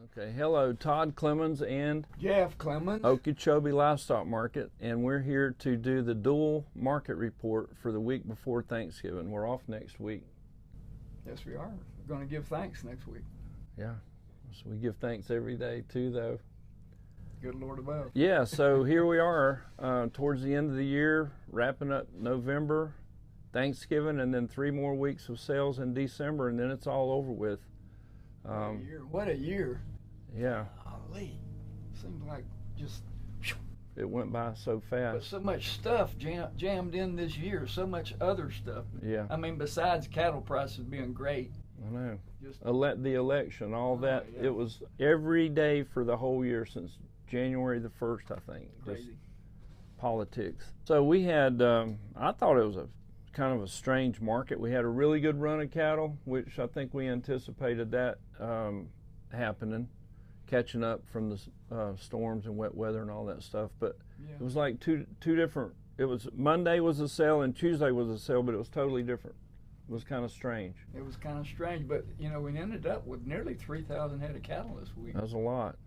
Okay, hello, Todd Clemens and Jeff Clemens. Okeechobee Livestock Market, and we're here to do the dual market report for the week before Thanksgiving. We're off next week. Yes, we are. We're going to give thanks next week. Yeah, so we give thanks every day too, though. Good Lord above. Yeah, so here we are towards the end of the year, wrapping up November, Thanksgiving, and then 3 more weeks of sales in December, and then it's all over with. What a year. Yeah. Golly. Seems like just it went by so fast. But so much stuff jammed in this year, so much other stuff. Yeah. I mean, besides cattle prices being great. I know. The election, all that. Yeah. It was every day for the whole year since January the 1st, I think. Crazy. Just politics. So we had, I thought it was a kind of a strange market. We had a really good run of cattle, which I think we anticipated that happening, catching up from the storms and wet weather and all that stuff. But yeah. It was like two different. It was Monday was a sale and Tuesday was a sale, but it was totally different. It was kind of strange. It was kind of strange, but you know, we ended up with nearly 3,000 head of cattle this week. That was a lot.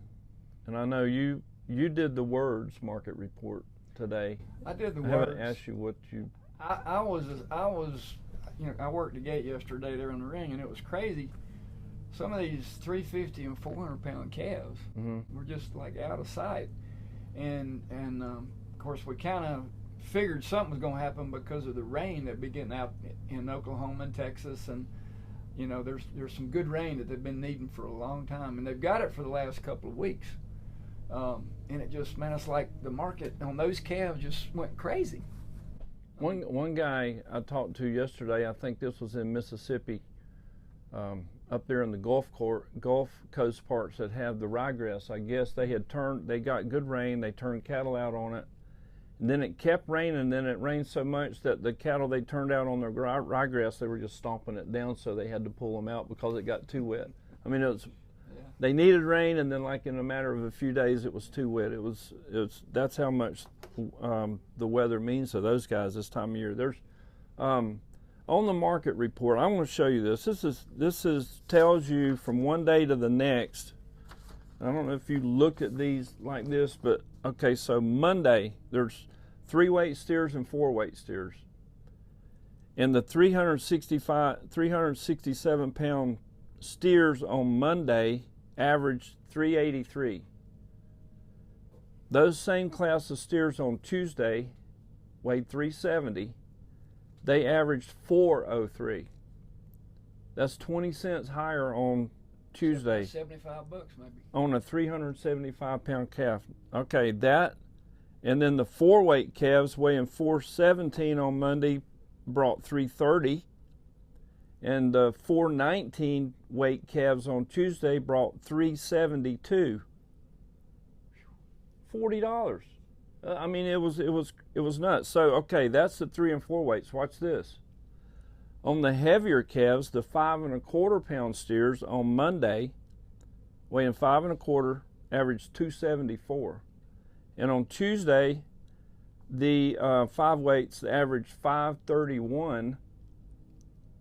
And I know you did the words market report today. I did the words. I haven't asked you what you. I was, you know, I worked the gate yesterday there in the ring, and it was crazy. Some of these 350 and 400 pound calves were just like out of sight, and of course we kind of figured something was going to happen because of the rain that be getting out in Oklahoma and Texas, and you know there's some good rain that they've been needing for a long time, and they've got it for the last couple of weeks, and it just, man, it's like the market on those calves just went crazy. One guy I talked to yesterday, I think this was in Mississippi, up there in the Gulf Coast parts that have the ryegrass. I guess they got good rain, they turned cattle out on it, and then it kept raining, and then it rained so much that the cattle they turned out on their ryegrass, they were just stomping it down, so they had to pull them out because it got too wet. I mean, they needed rain, and then like in a matter of a few days it was too wet. It was that's how much the weather means to those guys this time of year. There's on the market report, I want to show you this. This is tells you from one day to the next. I don't know if you look at these like this, but okay, so Monday there's 3 weight steers and 4 weight steers. And the 367 pound steers on Monday averaged 383. Those same class of steers on Tuesday weighed 370. They averaged 403. That's 20 cents higher on Tuesday. $75 maybe. On a 375 pound calf. Okay, that, and then the 4 weight calves weighing 417 on Monday brought 330. And the 419 weight calves on Tuesday brought 372. $40. I mean, it was nuts. So okay, that's the 3 and 4 weights. Watch this. On the heavier calves, the 5 1/4 pound steers on Monday, weighing 5 1/4, averaged 274, and on Tuesday, the 5 weights averaged 531.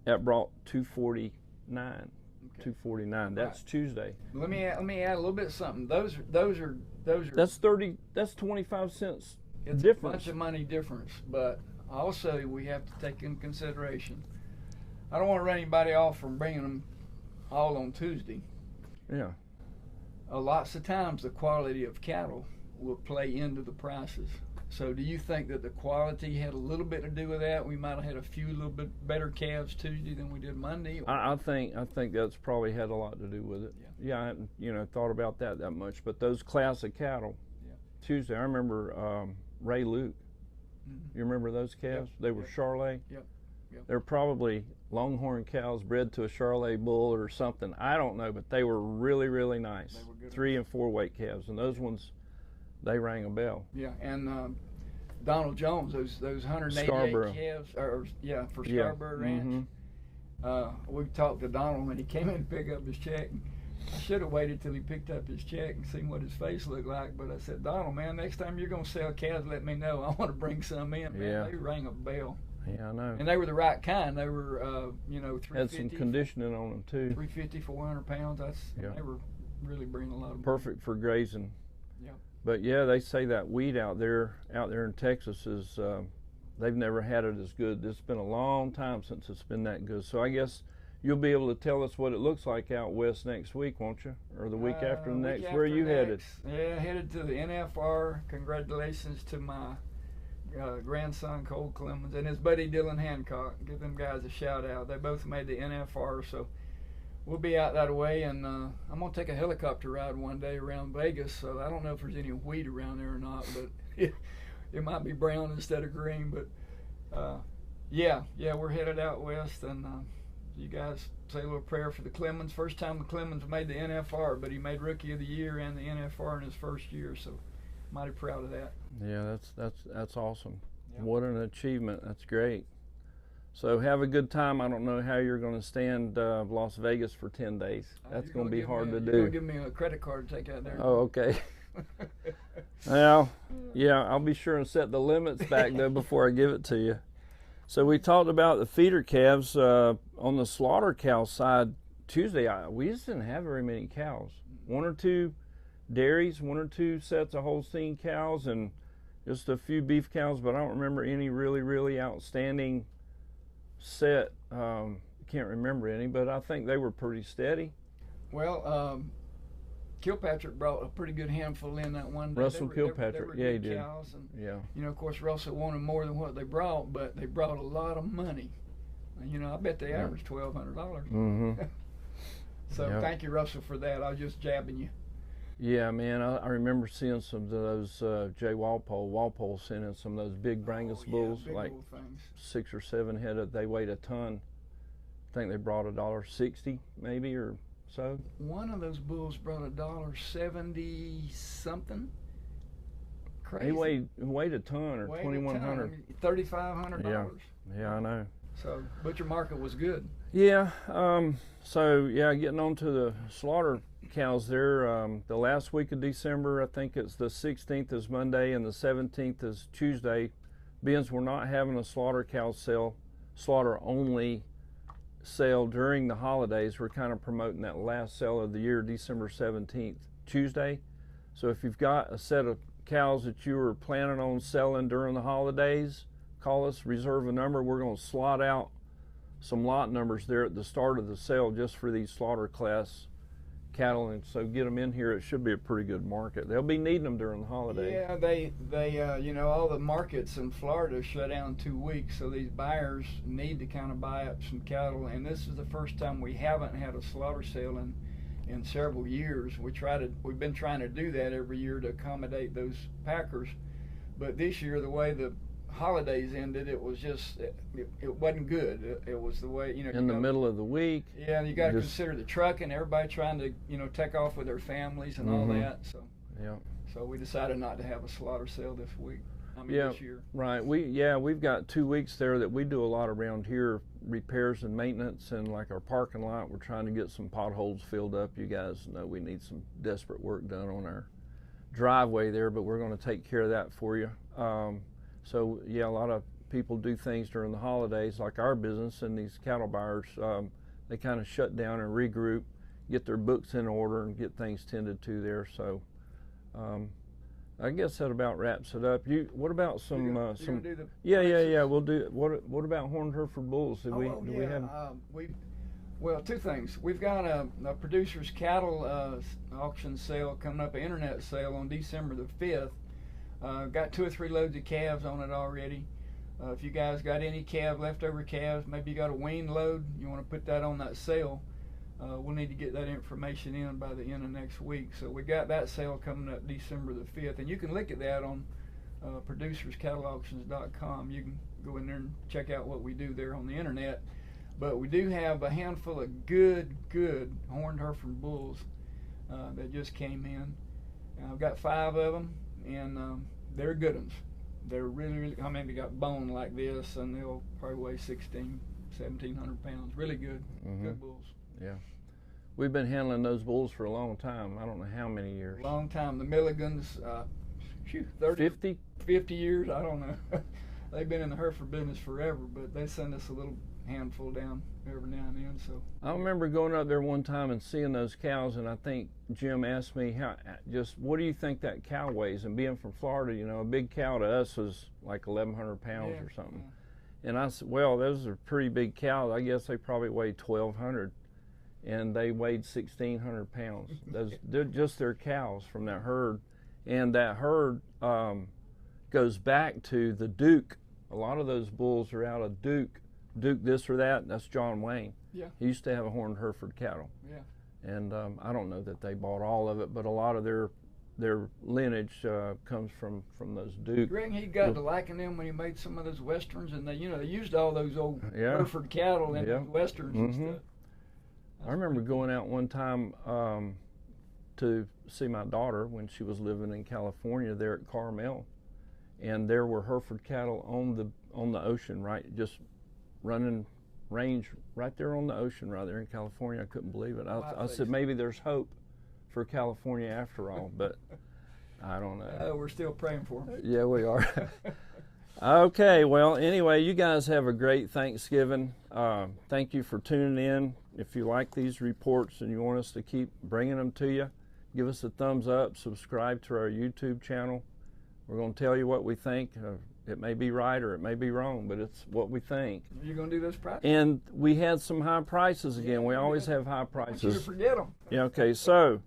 That brought 249. Okay. 249. That's right. Tuesday. Let me add a little bit of something. Those are. That's 30. That's 25 cents. It's difference. A bunch of money difference, but also we have to take in consideration. I don't want to run anybody off from bringing them all on Tuesday. Yeah. Lots of times the quality of cattle will play into the prices. So do you think that the quality had a little bit to do with that? We might have had a few little bit better calves Tuesday than we did Monday. I think that's probably had a lot to do with it. Yeah, I hadn't thought about that much. But those class of cattle, Tuesday, I remember Ray Luke. You remember those calves? Yep. They were Charolais. Yep. They're probably Longhorn cows bred to a Charolais bull or something. I don't know, but they were really, really nice. They were good 3 and 4 weight calves, and those ones, they rang a bell. Yeah, and Donald Jones, those 188 calves, for Scarborough Ranch. We talked to Donald when he came in to pick up his check. I should have waited till he picked up his check and seen what his face looked like, but I said, Donald, man, next time you're going to sell calves, let me know. I want to bring some in. Man, they rang a bell. Yeah, I know. And they were the right kind. They were, 350. Had some conditioning on them too. 350, 400 pounds. They were really bring a lot of perfect for grazing. Yep. But yeah, they say that wheat out there in Texas is they've never had it as good. It's been a long time since it's been that good. So I guess you'll be able to tell us what it looks like out west next week, won't you? Or the week after the next. Where are you headed? Yeah, headed to the NFR. Congratulations to my grandson Cole Clemens and his buddy Dylan Hancock. Give them guys a shout out. They both made the NFR, so we'll be out that way. And I'm gonna take a helicopter ride one day around Vegas. So I don't know if there's any wheat around there or not, but it might be brown instead of green. But yeah, we're headed out west, and you guys say a little prayer for the Clemens. First time the Clemens made the NFR, but he made Rookie of the Year and the NFR in his first year, so mighty proud of that. Yeah, that's awesome. Yep. What an achievement. That's great. So have a good time. I don't know how you're going to stand Las Vegas for 10 days. That's going to be hard to do. You're going to give me a credit card to take out there. Oh, okay. Well, yeah, I'll be sure and set the limits back though before I give it to you. So we talked about the feeder calves. On the slaughter cow side, Tuesday, we just didn't have very many cows. One or two dairies, one or two sets of Holstein cows, and just a few beef cows, but I don't remember any really outstanding set. Can't remember any, but I think they were pretty steady. Well, Kilpatrick brought a pretty good handful in that one day. Russell Kilpatrick, they were yeah, he good did. Cows, and, yeah. You know, of course, Russell wanted more than what they brought, but they brought a lot of money. You know, I bet they averaged $1,200. Mm-hmm. So thank you, Russell, for that. I was just jabbing you. Yeah, man, I remember seeing some of those Jay Walpole sending some of those big Brangus bulls, big like old things. 6 or 7 head. They weighed a ton. I think they brought $1.60 maybe or so. One of those bulls brought $1.70 something. Crazy. He weighed a ton, or 2,100. $3,500. Yeah, I know. So butcher market was good. Yeah. So yeah, getting on to the slaughter cows there. The last week of December, I think it's the 16th is Monday and the 17th is Tuesday. Being we're not having a slaughter cow sale, slaughter only sale during the holidays, we're kind of promoting that last sale of the year, December 17th, Tuesday. So if you've got a set of cows that you were planning on selling during the holidays, call us, reserve a number. We're going to slot out some lot numbers there at the start of the sale just for these slaughter class cattle, and so get them in here. It should be a pretty good market. They'll be needing them during the holiday. Yeah, they you know, all the markets in Florida shut down 2 weeks, so these buyers need to kind of buy up some cattle, and this is the first time we haven't had a slaughter sale in several years. We've been trying to do that every year to accommodate those packers, but this year, the way the holidays ended, it was just it wasn't good. It was the way, you know, in the middle of the week. Yeah, you got to consider the truck and everybody trying to, you know, take off with their families and all that. So yeah, so we decided not to have a slaughter sale this week. This year. Right. We've got 2 weeks there that we do a lot around here, repairs and maintenance, and like our parking lot, we're trying to get some potholes filled up. You guys know we need some desperate work done on our driveway there, but we're going to take care of that for you. So yeah, a lot of people do things during the holidays, like our business, and these cattle buyers, they kind of shut down and regroup, get their books in order, and get things tended to there. So I guess that about wraps it up. What about some? Yeah. We'll do. What about horned Hereford bulls? We have? Well, 2 things. We've got a producer's cattle auction sale coming up, an internet sale on December the 5th. Got 2 or 3 loads of calves on it already. If you guys got any leftover calves, maybe you got a wean load, you want to put that on that sale, we'll need to get that information in by the end of next week. So we got that sale coming up December the 5th, and you can look at that on producerscattleauctions.com. You can go in there and check out what we do there on the internet. But we do have a handful of good horned Hereford bulls that just came in. I've got 5 of them. And they're good ones. They're really, I mean, they got bone like this, and they'll probably weigh 1,700 pounds. Really good, good bulls. Yeah. We've been handling those bulls for a long time. I don't know how many years. Long time. The Milligans, 50 years, I don't know. They've been in the Hereford business forever, but they send us a little handful down every now and then. So I remember going up there one time and seeing those cows, and I think Jim asked me, what do you think that cow weighs? And being from Florida, you know, a big cow to us was like 1,100 pounds or something. Yeah. And I said, well, those are pretty big cows. I guess they probably weighed 1,200, and they weighed 1,600 pounds. They're just their cows from that herd, and that herd goes back to the Duke. A lot of those bulls are out of Duke this or that. That's John Wayne. Yeah. He used to have a horned Hereford cattle. Yeah. And I don't know that they bought all of it, but a lot of their lineage comes from those Duke. You reckon he got to liking them when he made some of those westerns, and they used all those old Hereford cattle in those westerns and stuff. I remember going out one time to see my daughter when she was living in California there at Carmel, and there were Hereford cattle on the ocean, right, just running range right there on the ocean right there in California. I couldn't believe it. I said maybe there's hope for California after all, but I don't know. We're still praying for them. Yeah, we are. Okay, well, anyway, you guys have a great Thanksgiving. Thank you for tuning in. If you like these reports and you want us to keep bringing them to you, give us a thumbs up, subscribe to our YouTube channel. We're going to tell you what we think. It may be right or it may be wrong, but it's what we think. You're going to do this price? And we had some high prices again. We always have high prices. I want you to forget them. Yeah, okay, so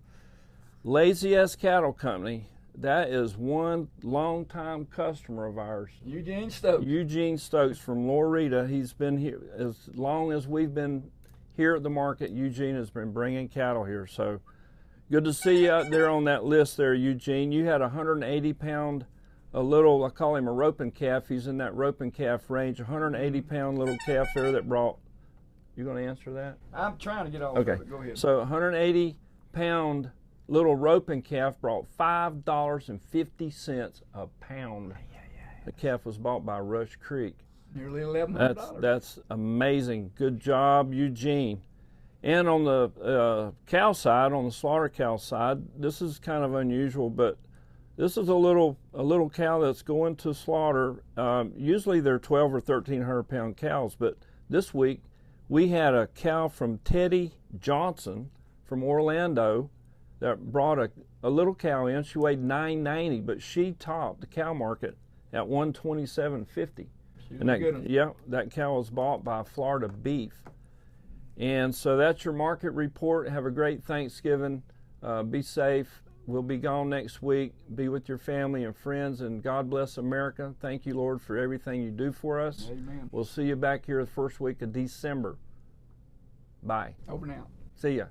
Lazy S Cattle Company, that is one longtime customer of ours. Eugene Stokes. Eugene Stokes from Loretta. He's been here as long as we've been here at the market. Eugene has been bringing cattle here. So good to see you out there on that list there, Eugene. You had a 180-pound, a little, I call him a roping calf. He's in that roping calf range, 180-pound little calf there that brought, you going to answer that? I'm trying to get all okay. of it. Go ahead. So 180-pound little roping calf brought $5.50 a pound. The calf was bought by Rush Creek. Nearly $1,100. That's amazing. Good job, Eugene. And on the cow side, on the slaughter cow side, this is kind of unusual, but this is a little cow that's going to slaughter. Usually they're 12 or 1,300 pound cows, but this week we had a cow from Teddy Johnson from Orlando that brought a little cow in. She weighed 990, but she topped the cow market at 127.50. And that cow was bought by Florida Beef. And so that's your market report. Have a great Thanksgiving. Be safe. We'll be gone next week. Be with your family and friends, and God bless America. Thank you, Lord, for everything you do for us. Amen. We'll see you back here the first week of December. Bye. Over now. See ya.